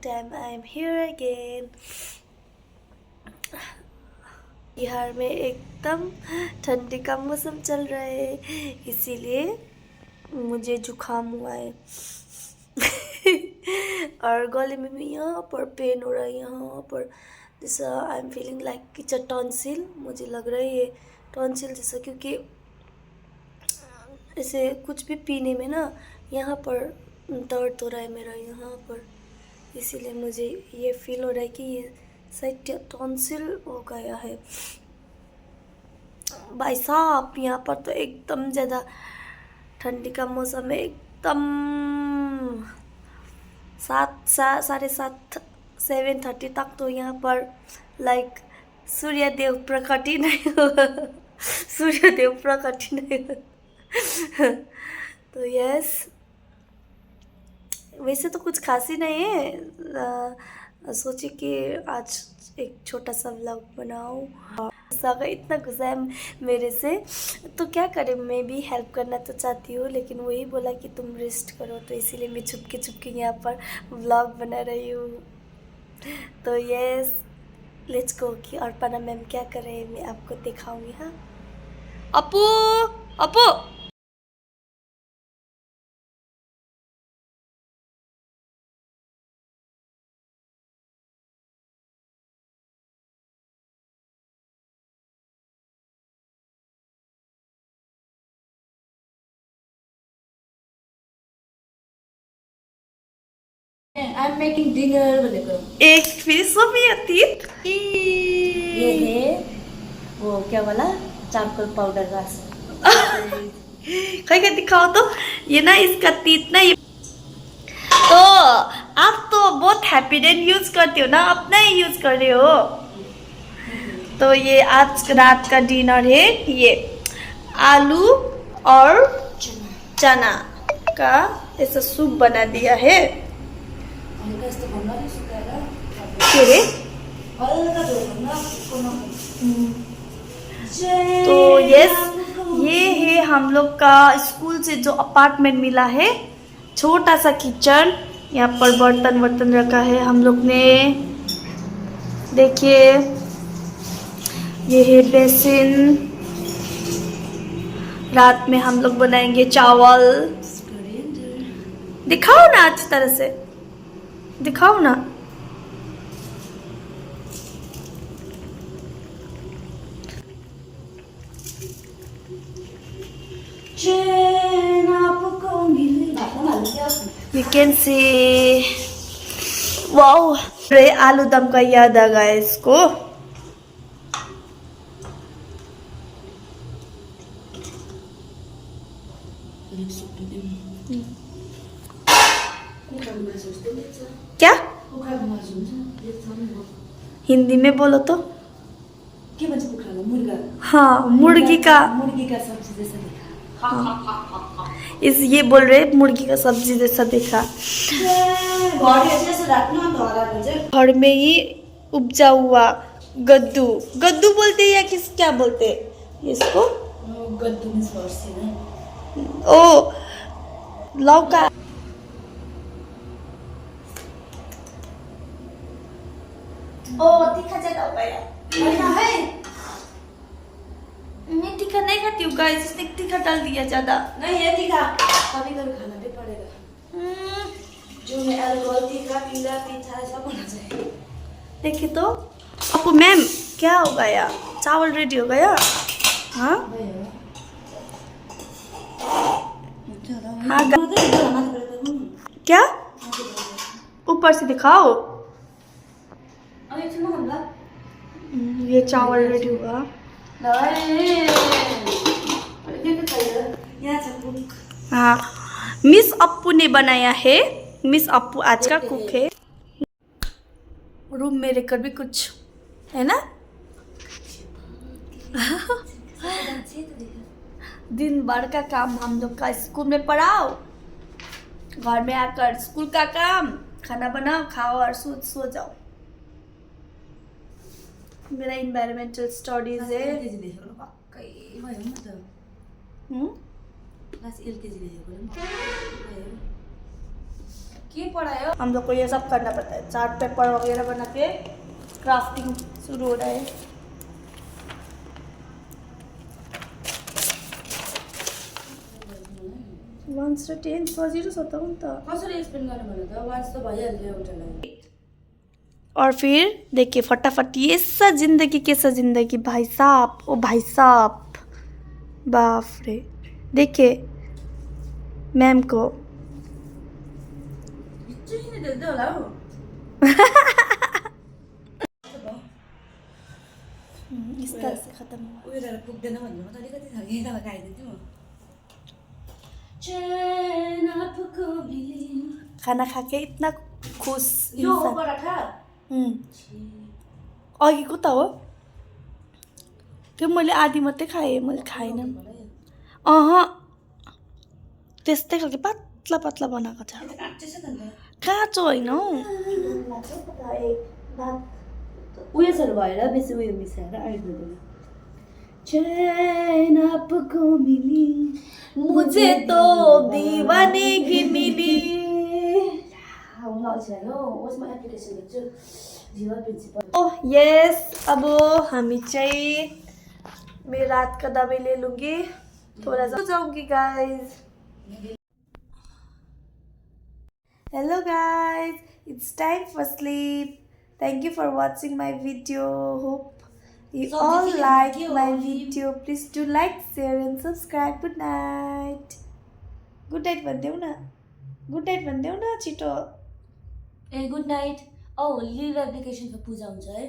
time I am here again. Bihar में एकदम ठंडी का मौसम चल रहा है, इसीलिए मुझे जुकाम हुआ है और गले में भी यहाँ पर पेन हो रहा है, यहाँ पर जैसा I am feeling like it's a tonsil. मुझे लग रहा है ये टॉन्सिल जैसा, क्योंकि ऐसे कुछ भी पीने में ना यहाँ पर दर्द हो रहा है मेरा यहाँ पर, इसीलिए मुझे ये फील हो रहा है कि ये शायद टॉन्सिल हो गया है. भाई साहब यहाँ पर तो एकदम ज़्यादा ठंडी का मौसम है, एकदम 7:30 7:30 तक तो यहाँ पर लाइक सूर्यदेव प्रकट ही नहीं हुआ सूर्यदेव प्रकट ही नहीं हुआ तो यस, वैसे तो कुछ खास ही नहीं है. सोचे कि आज एक छोटा सा व्लॉग बनाऊं. सागा इतना गुस्सा है मेरे से, तो क्या करें, मैं भी हेल्प करना तो चाहती हूँ, लेकिन वही बोला कि तुम रेस्ट करो, तो इसीलिए मैं छुपके यहाँ पर व्लॉग बना रही हूँ. तो यस, लेट्स गो कि अर्पणा मैम क्या कर रहे हैं मैं आपको दिखाऊंगी. हाँ अपू अपू I'm making dinner भनेको. एक फिश भी अतीत ये है वो क्या वाला चारकोल पाउडर रस. कहीं का दिखाओ तो. ये ना इसका तीत ना, ये तो आप तो बहुत हैप्पीडेंट यूज करते हो ना, अपना ही यूज कर रहे हो. तो ये आज रात का डिनर है, ये आलू और चना का ऐसा सूप बना दिया है. तो यस, ये है हम लोग का स्कूल से जो अपार्टमेंट मिला है, छोटा सा किचन. यहाँ पर बर्तन रखा है हम लोग ने, देखिए ये है बेसिन. रात में हम लोग बनाएंगे चावल. दिखाओ ना, अच्छी तरह से दिखाओ ना. You can see, wow, आलू दम का याद आ गया इसको. क्या हिंदी में बोलो तो. हाँ, मुर्गी का सब्जी जैसा दिखा. इस ये बोल रहे मुर्गी का सब्जी जैसा देखा. घर में ही उपजा हुआ गद्दू बोलते हैं या किस क्या बोलते हैं इसको. गद्दू में फर्सी ना. ओ लौका. ओ तीखा ज्यादा हो गया. मैं तीखा नहीं खाती हूँ गाइस, इसने तीखा डाल दिया ज्यादा. नहीं है तीखा, कभी कभी खाना भी पड़ेगा. जो में अल्कोहल तीखा पीला मीठा सब होना चाहिए. देखिए तो आपको मैम क्या हो गया, चावल रेडी हो गया. हाँ हाँ क्या ऊपर से दिखाओ. ये चावल रेडी हुआ. हाँ, मिस अप्पू ने बनाया है. मिस अप्पू आज का कुक है. रूम में रहकर भी कुछ है ना. दिन भर का काम हम लोग का स्कूल में पढ़ाओ, घर में आकर स्कूल का काम, खाना बनाओ, खाओ और सो जाओ. मेरा इन्वायरमेंटल स्टडीज है. के पढ़ायो? हम लोग को ये सब करना पड़ता है, चार्ट पेपर वगैरह बना के क्राफ्टिंग शुरू हो रहा है। वन्स र 10 सजिलो छ त नि त। कसरी एक्सप्लेन गर्नु भन्नु त? वान्स त भइहाल्यो एउटालाई। और फिर देखिए फटाफट ये सा जिंदगी कैसा जिंदगी भाई साहब, ओ भाई साहब, बाप रे। देखिए मैम को एकछिन देख्दै होला हौ। इस तरह से खत्म हुआ। उयो गरेर पुग्दैन भन्नु म त अलिकति छ कि तल गाइदिन्छु म। चैन आपको मिली। खाना खा के इतना खुश यो इंसान। पराठा अघिको त हो त्यो, मैले आधी मात्रै खाएँ, मैले खाइनँ। त्यस्तै खालको पातला पातला बनाएको छ, काँचो होइन हौ। उयोसहरू भएर बेसी उयो मिसाएर आइदिँदैन। चैन आपको मिली मुझे तो दीवानेगी मिली। उसमा एप्लिकेसन लेख्छु जीवा प्रिन्सिपल। ओह यस, अब हामी चाहिँ मैं रात का दवाई ले लूंगी, थोड़ा सा जाऊंगी guys. Hello guys, it's time for sleep. Thank you for watching my video. Hope you all like my video. Please do like, share and subscribe. Good night. Good night भन्देऊ न, गुड नाइट भन्देऊ न छिटो। A good night. Live एप्लिकेसनको पूजा हुन्छ है।